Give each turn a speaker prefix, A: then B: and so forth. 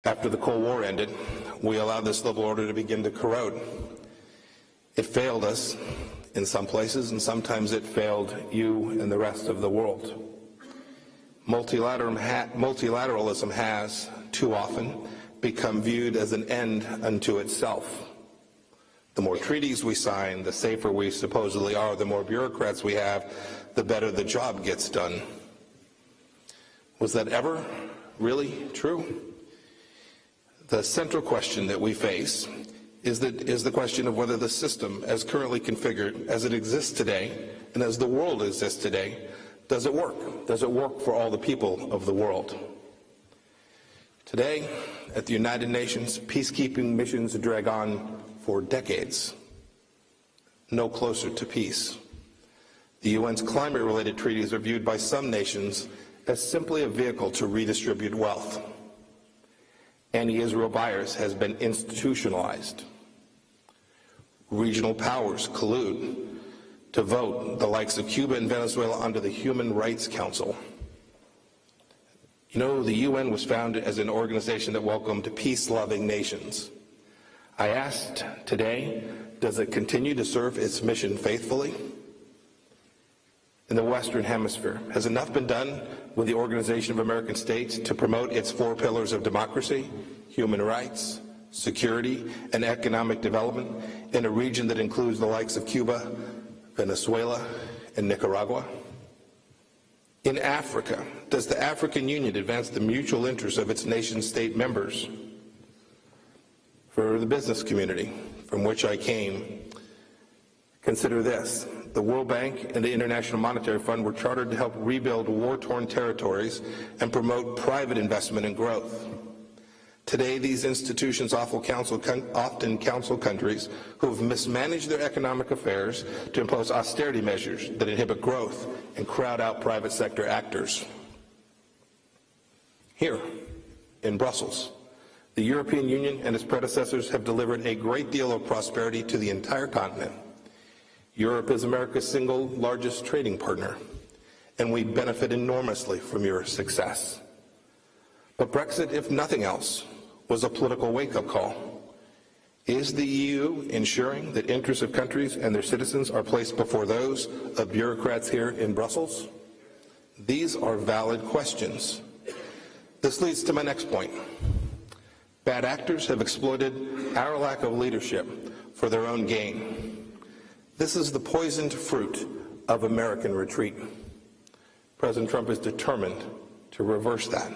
A: After the Cold War ended, we allowed this liberal order to begin to corrode. It failed us in some places, and sometimes it failed you and the rest of the world. Multilateralism has, too often, become viewed as an end unto itself. The more treaties we sign, the safer we supposedly are, the more bureaucrats we have, the better the job gets done. Was that ever really true? The central question that we face is the question of whether the system, as currently configured, as it exists today, and as the world exists today, does it work? Does it work for all the people of the world? Today, at the United Nations, peacekeeping missions drag on for decades, no closer to peace. The UN's climate-related treaties are viewed by some nations as simply a vehicle to redistribute wealth. Anti-Israel bias has been institutionalized. Regional powers collude to vote the likes of Cuba and Venezuela onto the Human Rights Council. You know, the UN was founded as an organization that welcomed peace-loving nations. I asked today, does it continue to serve its mission faithfully? In the Western Hemisphere, has enough been done with the Organization of American States to promote its 4 pillars of democracy, human rights, security, and economic development in a region that includes the likes of Cuba, Venezuela, and Nicaragua? In Africa, does the African Union advance the mutual interests of its nation-state members? For the business community from which I came, consider this. The World Bank and the International Monetary Fund were chartered to help rebuild war-torn territories and promote private investment and growth. Today, these institutions often counsel countries who have mismanaged their economic affairs to impose austerity measures that inhibit growth and crowd out private sector actors. Here, in Brussels, the European Union and its predecessors have delivered a great deal of prosperity to the entire continent. Europe is America's single largest trading partner, and we benefit enormously from your success. But Brexit, if nothing else, was a political wake-up call. Is the EU ensuring that interests of countries and their citizens are placed before those of bureaucrats here in Brussels? These are valid questions. This leads to my next point. Bad actors have exploited our lack of leadership for their own gain. This is the poisoned fruit of American retreat. President Trump is determined to reverse that.